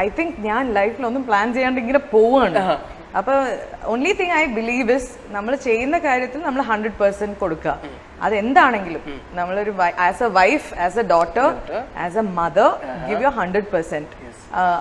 I think ഞാൻ ലൈഫിലൊന്നും plan ചെയ്യാണ്ട് ഇങ്ങനെ പോവാണ്. അപ്പൊ only thing I believe is നമ്മൾ ചെയ്യുന്ന കാര്യത്തിൽ നമ്മൾ 100% കൊടുക്കുക. അതെന്താണെങ്കിലും നമ്മളൊരു as A wife, as A daughter, as A mother, give you 100%.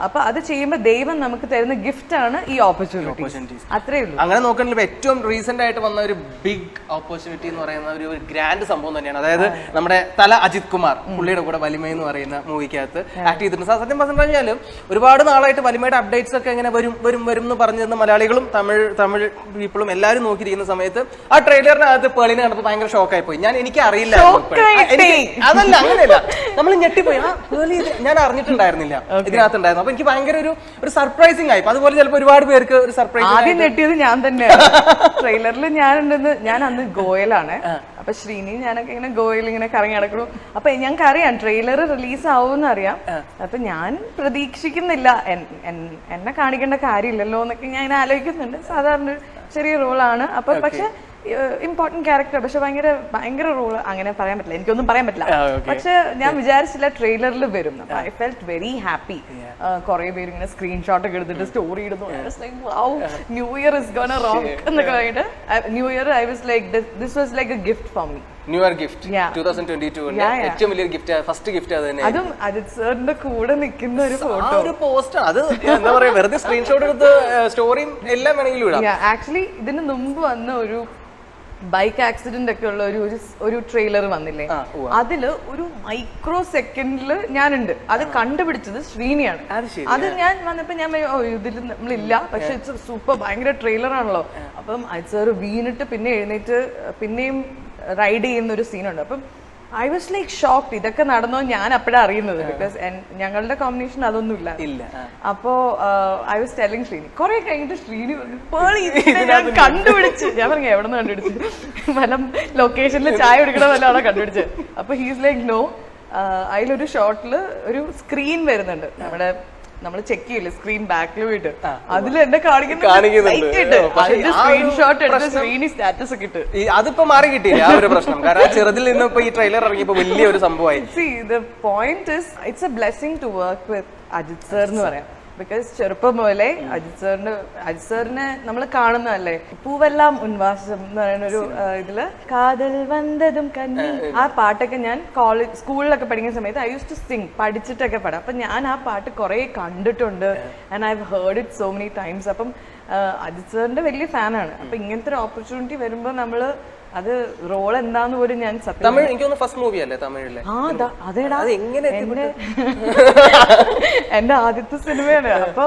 അപ്പൊ അത് ചെയ്യുമ്പോൾ ദൈവം നമുക്ക് തരുന്ന ഗിഫ്റ്റ് ആണ് ഈ ഓപ്പർച്യൂണിറ്റി. അത്രേ ഉള്ളൂ. അങ്ങനെ നോക്കുകയാണെങ്കിൽ ഏറ്റവും റീസെന്റ് ആയിട്ട് വന്ന ഒരു ബിഗ് ഓപ്പർച്യൂണിറ്റി എന്ന് പറയുന്ന ഒരു ഗ്രാൻഡ് സംഭവം തന്നെയാണ്. അതായത് നമ്മുടെ തല അജിത് കുമാർ, പുള്ളിയുടെ കൂടെ വലിമ എന്ന് പറയുന്ന മൂവിക്കകത്ത് ആക്ട് ചെയ്തിട്ടുണ്ട്. സത്യം പറഞ്ഞു കഴിഞ്ഞാലും ഒരുപാട് നാളായിട്ട് വലിമയുടെ അപ്ഡേറ്റ്സ് ഒക്കെ ഇങ്ങനെ വരും എന്ന് പറഞ്ഞു തന്ന മലയാളികളും തമിഴ് പീപ്പിളും എല്ലാവരും നോക്കിയിരിക്കുന്ന സമയത്ത് ആ ട്രെയിലറിനകത്ത് പേളിനെ കണ്ടപ്പോൾ ഭയങ്കര ഷോക്കായി പോയി. എനിക്ക് അറിയില്ല, അതല്ല അങ്ങനെയല്ല, നമ്മൾ ഞെട്ടിപ്പോയി. ആ പേളി ഞാൻ അറിഞ്ഞിട്ടുണ്ടായിരുന്നില്ല ഇതിനകത്ത് ഉണ്ടായിരുന്നു. അപ്പൊ എനിക്ക് ഭയങ്കര ഒരു സർപ്രൈസിങ് ആയി. അതുപോലെ ചിലപ്പോൾ ഒരുപാട് പേർക്ക് ഒരു സർപ്രൈസ്. ആദ്യം ഞെട്ടിയത് ഞാൻ തന്നെയാണ്. ട്രെയിലറിൽ ഞാൻ അന്ന് ഗോയലാണ്. അപ്പൊ ശ്രീനി ഞാനൊക്കെ ഇങ്ങനെ ഗോയിൽ ഇങ്ങനെ കറങ്ങി നടക്കുന്നു. അപ്പൊ ഞങ്ങൾക്ക് അറിയാം ട്രെയിലർ റിലീസ് ആവുമെന്ന് അറിയാം. അപ്പൊ ഞാൻ പ്രതീക്ഷിക്കുന്നില്ല, എന്നെ കാണിക്കേണ്ട കാര്യമില്ലല്ലോ എന്നൊക്കെ ഞാൻ ആലോചിക്കുന്നുണ്ട്. സാധാരണ ചെറിയ റോളാണ്. അപ്പൊ പക്ഷെ ഇമ്പോർട്ടന്റ് ക്യാരക്ടർ, പക്ഷെ ഭയങ്കര റോള് അങ്ങനെ പറയാൻ പറ്റില്ല, എനിക്കൊന്നും പറയാൻ പറ്റില്ല. പക്ഷെ ഞാൻ വിചാരിച്ചില്ല ട്രെയിലറിൽ വരും. I felt very happy. കുറെ പേര് ഇങ്ങനെ സ്ക്രീൻഷോട്ട് ഒക്കെ എടുത്തിട്ട് സ്റ്റോറി ഇടുന്നു. New year is gonna rock എന്നൊക്കെ പറഞ്ഞിട്ട് new year I was like this was like A gift for me. New year gift 2022 ഏറ്റവും വലിയ ഗിഫ്റ്റ്, ഫസ്റ്റ് ഗിഫ്റ്റ് അത് തന്നെ. അതും അജിത് സാറിന്റെ കൂടെ നിൽക്കുന്ന ഒരു ഫോട്ടോ, ഒരു പോസ്റ്റ്. അത് എന്താ പറയാ, വെറുതെ സ്ക്രീൻഷോട്ട് എടുത്ത് സ്റ്റോറിയും എല്ലാം വേണമെങ്കിലും ഇടാം. ആക്ച്വലി ഇതിന് മുമ്പ് വന്ന ഒരു ബൈക്ക് ആക്സിഡന്റ് ഒക്കെ ഉള്ള ഒരു ട്രെയിലർ വന്നില്ലേ, അതില് ഒരു മൈക്രോ സെക്കൻഡില് ഞാനുണ്ട്. അത് കണ്ടുപിടിച്ചത് ശ്രീനിയാണ്. അത് ഞാൻ വന്നപ്പോ ഞാൻ ഇതിൽ നമ്മളില്ല, പക്ഷെ ഇറ്റ്സ് സൂപ്പർ ഭയങ്കര ട്രെയിലർ ആണല്ലോ. അപ്പം അത് സാർ വീണിട്ട് പിന്നെ എഴുന്നേറ്റ് പിന്നെയും റൈഡ് ചെയ്യുന്ന ഒരു സീനുണ്ട്. അപ്പം ഐ വാസ് ലൈക്ക് ഷോക്ക്ഡ്. ഇതൊക്കെ നടന്നോ ഞാൻ അപ്പോഴാണ് അറിയുന്നത്. ബിക്കോസ് ഞങ്ങളുടെ കോമ്പിനേഷൻ അതൊന്നും ഇല്ല. അപ്പോ ഐ വാസ് ടെല്ലിങ് ശ്രീനി. കുറെ കഴിഞ്ഞിട്ട് ശ്രീനി ഞാൻ കണ്ടുപിടിച്ച്. ഞാൻ പറഞ്ഞു എവിടെ നിന്ന് കണ്ടുപിടിച്ചു, വല്ല ലൊക്കേഷനിൽ ചായ കുടിക്കണ വല്ലതാണോ കണ്ടുപിടിച്ചത്. അപ്പൊ ഹീസ് ലൈക്ക് നോ, അതിലൊരു ഷോട്ടില് ഒരു സ്ക്രീൻ വരുന്നുണ്ട്. നമ്മൾ ചെക്ക് ചെയ്യില്ലേ സ്ക്രീൻ ബാക്കിൽ പോയിട്ട്, അതിൽ എന്നെ സ്ക്രീൻഷോട്ട് എടുത്ത് ശ്രീനി സ്റ്റാറ്റസ് ഒക്കെ ഇട്ട്. അതിപ്പോ മാറി കിട്ടിയില്ല ആ ഒരു പ്രശ്നം. കാരണം ചെറുതിൽ നിന്ന് ഇപ്പൊ ഈ ട്രെയിലർ ഇറങ്ങിയപ്പോ വലിയൊരു സംഭവമായി. See, the point is, it's a blessing to work with Ajit sir എന്ന് പറയാം. ബിക്കോസ് ചെറുപ്പം പോലെ അജിത് സാറിനെ നമ്മൾ കാണുന്നതല്ലേ. പൂവെല്ലാം ഉൻവാസം എന്ന് പറയുന്ന ഒരു ഇതില് കാതൽ വന്നതും കന്നി, ആ പാട്ടൊക്കെ ഞാൻ സ്കൂളിലൊക്കെ പഠിക്കുന്ന സമയത്ത് ഐ യൂസ് ടു സിംഗ്, പഠിച്ചിട്ടൊക്കെ പാടാം. അപ്പൊ ഞാൻ ആ പാട്ട് കുറെ കണ്ടിട്ടുണ്ട്. And I heard it so many times. അപ്പം അജിത് സാറിന്റെ വലിയ ഫാനാണ്. അപ്പൊ ഇങ്ങനത്തെ ഒരു ഓപ്പർച്യൂണിറ്റി വരുമ്പോ നമ്മള് അത് റോൾ എന്താന്ന് പോലും ഞാൻ തമിഴ് എനിക്ക് ഫസ്റ്റ് മൂവി അല്ലേ തമിഴിലെ? അതേടാ എന്റെ ആദ്യത്തെ സിനിമയാണ്. അപ്പൊ